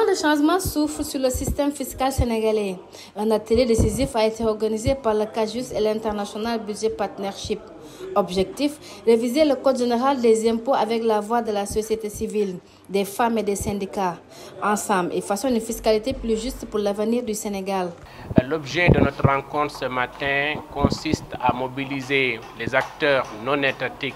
de changement souffle sur le système fiscal sénégalais. Un atelier décisif a été organisé par le CAJUST et l'International Budget Partnership. Objectif, réviser le Code général des impôts avec la voix de la société civile, des femmes et des syndicats. Ensemble, ils façonnent une fiscalité plus juste pour l'avenir du Sénégal. L'objet de notre rencontre ce matin consiste à mobiliser les acteurs non étatiques,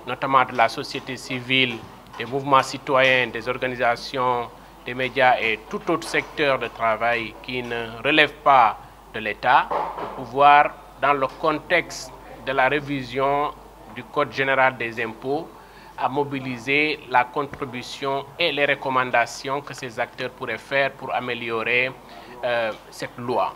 notamment de la société civile, des mouvements citoyens, des organisations, des médias et tout autre secteur de travail qui ne relève pas de l'État, pour pouvoir, dans le contexte de la révision du Code général des impôts, à mobiliser la contribution et les recommandations que ces acteurs pourraient faire pour améliorer cette loi.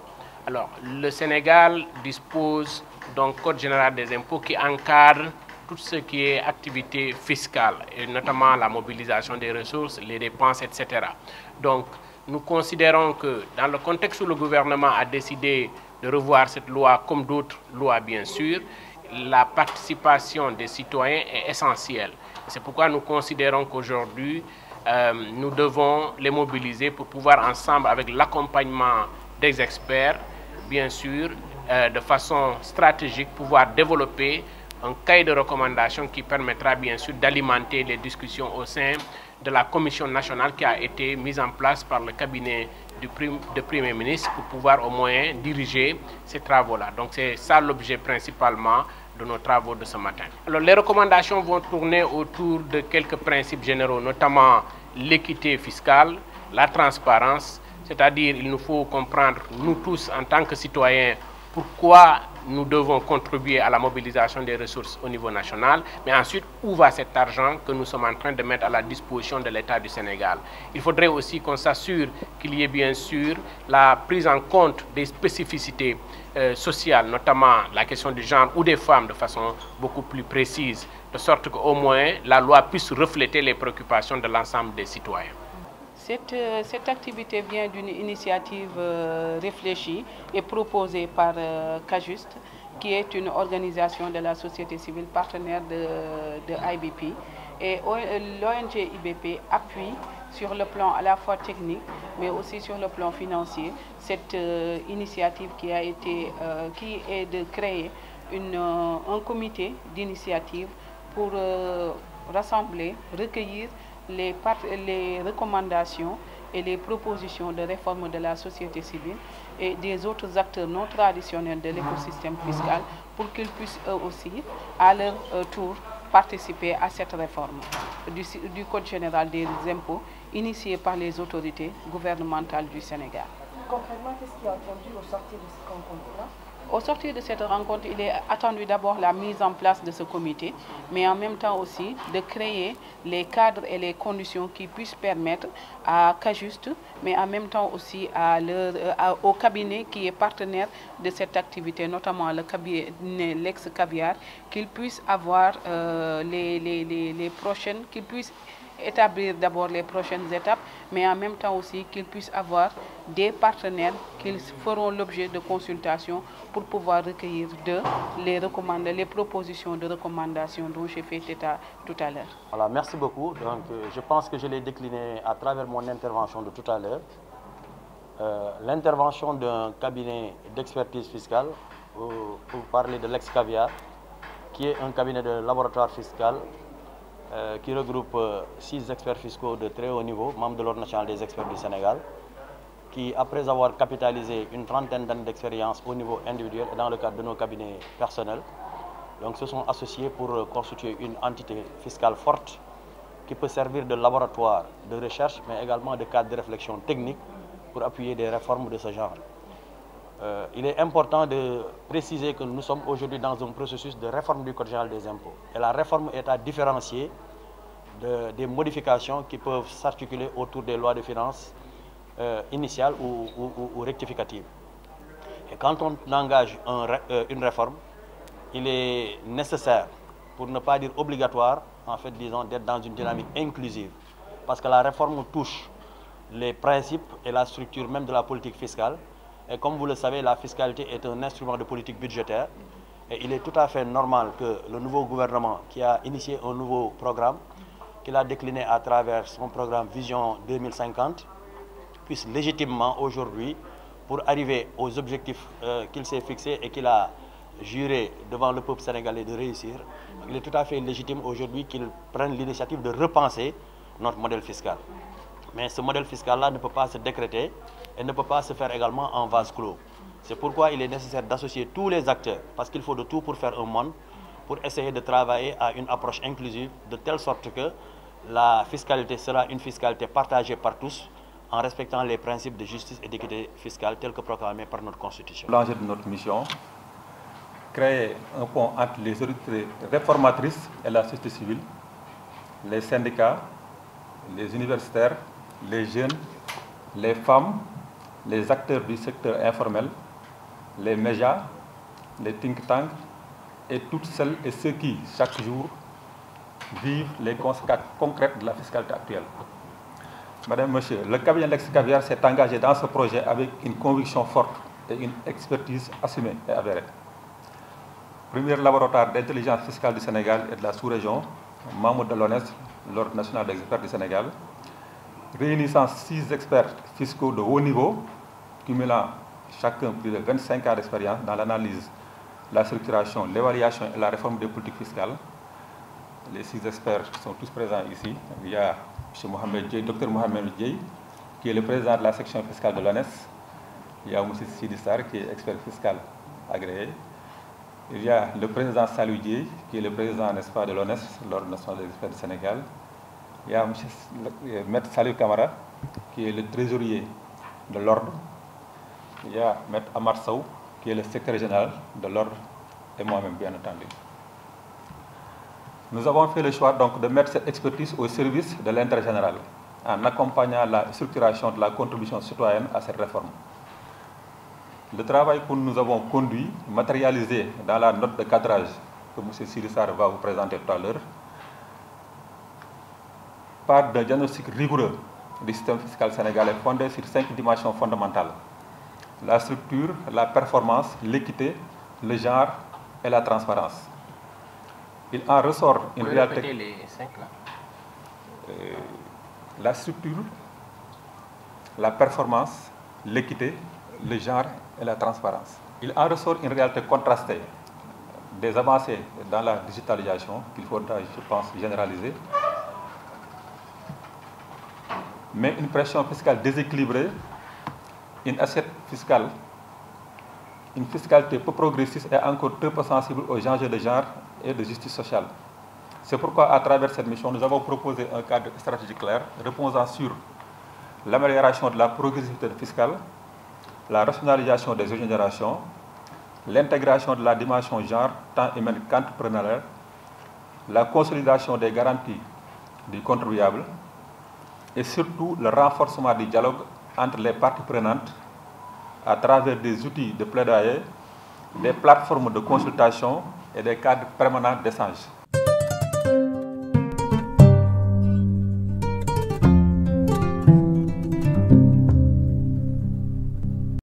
Alors, le Sénégal dispose d'un Code général des impôts qui encadre tout ce qui est activité fiscale, et notamment la mobilisation des ressources, les dépenses, etc. Donc, nous considérons que dans le contexte où le gouvernement a décidé de revoir cette loi, comme d'autres lois bien sûr, la participation des citoyens est essentielle. C'est pourquoi nous considérons qu'aujourd'hui, nous devons les mobiliser pour pouvoir ensemble, avec l'accompagnement des experts, bien sûr, de façon stratégique, pouvoir développer un cahier de recommandations qui permettra bien sûr d'alimenter les discussions au sein de la commission nationale qui a été mise en place par le cabinet du Premier ministre pour pouvoir au moins diriger ces travaux-là. Donc c'est ça l'objet principalement de nos travaux de ce matin. Alors les recommandations vont tourner autour de quelques principes généraux, notamment l'équité fiscale, la transparence, c'est-à-dire il nous faut comprendre, nous tous en tant que citoyens, pourquoi nous devons contribuer à la mobilisation des ressources au niveau national, mais ensuite, où va cet argent que nous sommes en train de mettre à la disposition de l'État du Sénégal. Il faudrait aussi qu'on s'assure qu'il y ait bien sûr la prise en compte des spécificités sociales, notamment la question du genre ou des femmes de façon beaucoup plus précise, de sorte qu'au moins la loi puisse refléter les préoccupations de l'ensemble des citoyens. Cette activité vient d'une initiative réfléchie et proposée par CAJUST, qui est une organisation de la société civile partenaire de IBP. Et l'ONG IBP appuie sur le plan à la fois technique, mais aussi sur le plan financier, cette initiative qui est de créer un comité d'initiative pour rassembler, recueillir les recommandations et les propositions de réforme de la société civile et des autres acteurs non traditionnels de l'écosystème fiscal pour qu'ils puissent eux aussi, à leur tour, participer à cette réforme du Code général des impôts initiée par les autorités gouvernementales du Sénégal. Concrètement, qu'est-ce qui est attendu au sortir de cette rencontre-là? Au sortir de cette rencontre, il est attendu d'abord la mise en place de ce comité, mais en même temps aussi de créer les cadres et les conditions qui puissent permettre à CAJUST, mais en même temps aussi au cabinet qui est partenaire de cette activité, notamment le cabinet l'ex-Caviar, qu'ils puissent avoir les prochaines, qu'ils puissent établir d'abord les prochaines étapes, mais en même temps aussi qu'ils puissent avoir des partenaires qui feront l'objet de consultations pour pouvoir recueillir les propositions de recommandations dont j'ai fait état tout à l'heure. Voilà, merci beaucoup. Donc, je pense que je l'ai décliné à travers mon intervention de tout à l'heure. L'intervention d'un cabinet d'expertise fiscale, pour parler de l'ex-Caviar, qui est un cabinet de laboratoire fiscal qui regroupe 6 experts fiscaux de très haut niveau, membres de l'Ordre national des experts du Sénégal, qui, après avoir capitalisé une trentaine d'années d'expérience au niveau individuel et dans le cadre de nos cabinets personnels, donc, se sont associés pour constituer une entité fiscale forte qui peut servir de laboratoire de recherche, mais également de cadre de réflexion technique pour appuyer des réformes de ce genre. Il est important de préciser que nous sommes aujourd'hui dans un processus de réforme du Code général des impôts. Et la réforme est à différencier des modifications qui peuvent s'articuler autour des lois de finances initiales ou rectificatives. Et quand on engage une réforme, il est nécessaire, pour ne pas dire obligatoire, en fait, disons, d'être dans une dynamique inclusive. Parce que la réforme touche les principes et la structure même de la politique fiscale. Et comme vous le savez, la fiscalité est un instrument de politique budgétaire. Et il est tout à fait normal que le nouveau gouvernement, qui a initié un nouveau programme, qu'il a décliné à travers son programme Vision 2050, puisse légitimement aujourd'hui, pour arriver aux objectifs qu'il s'est fixés et qu'il a juré devant le peuple sénégalais de réussir, il est tout à fait légitime aujourd'hui qu'il prenne l'initiative de repenser notre modèle fiscal. Mais ce modèle fiscal-là ne peut pas se décréter et ne peut pas se faire également en vase clos. C'est pourquoi il est nécessaire d'associer tous les acteurs, parce qu'il faut de tout pour faire un monde, pour essayer de travailler à une approche inclusive, de telle sorte que la fiscalité sera une fiscalité partagée par tous, en respectant les principes de justice et d'équité fiscale tels que proclamés par notre Constitution. L'enjeu de notre mission, créer un pont entre les autorités réformatrices et la société civile, les syndicats, les universitaires, les jeunes, les femmes, les acteurs du secteur informel, les médias, les think tanks et toutes celles et ceux qui, chaque jour, vivent les conséquences concrètes de la fiscalité actuelle. Madame, Monsieur, le cabinet Lex Caviar s'est engagé dans ce projet avec une conviction forte et une expertise assumée et avérée. Premier laboratoire d'intelligence fiscale du Sénégal et de la sous-région, membre de l'ONES, l'Ordre national des experts du Sénégal, réunissant 6 experts fiscaux de haut niveau, cumulant chacun plus de 25 ans d'expérience dans l'analyse, la structuration, l'évaluation et la réforme des politiques fiscales. Les 6 experts sont tous présents ici. Il y a M. Dr Mohamed Dieye, qui est le président de la section fiscale de l'ONES. Il y a M. Sidi Sarr, qui est expert fiscal agréé. Il y a le président Salou Dieye, qui est le président, n'est-ce pas, de l'ONES, l'Ordre national des experts du Sénégal. Il y a M. Salou Kamara, qui est le trésorier de l'Ordre. Il y a M. Amar Sow, qui est le secrétaire général de l'Ordre, et moi-même, bien entendu. Nous avons fait le choix donc de mettre cette expertise au service de l'intérêt général, en accompagnant la structuration de la contribution citoyenne à cette réforme. Le travail que nous avons conduit, matérialisé dans la note de cadrage que M. Sirissar va vous présenter tout à l'heure, part d'un diagnostic rigoureux du système fiscal sénégalais fondé sur 5 dimensions fondamentales: la structure, la performance, l'équité, le genre et la transparence. Il en ressort une réalité. Répétez les 5 là. La structure, la performance, l'équité, le genre et la transparence. Il en ressort une réalité contrastée, des avancées dans la digitalisation qu'il faudra, je pense, généraliser, mais une pression fiscale déséquilibrée, une assiette fiscale, une fiscalité peu progressiste et encore très peu sensible aux enjeux de genre et de justice sociale. C'est pourquoi, à travers cette mission, nous avons proposé un cadre stratégique clair reposant sur l'amélioration de la progressivité fiscale, la rationalisation des exonérations, l'intégration de la dimension genre tant humaine qu'entrepreneuriale, la consolidation des garanties du contribuable et surtout le renforcement du dialogue entre les parties prenantes à travers des outils de plaidoyer, des plateformes de consultation et des cadres permanents d'échange.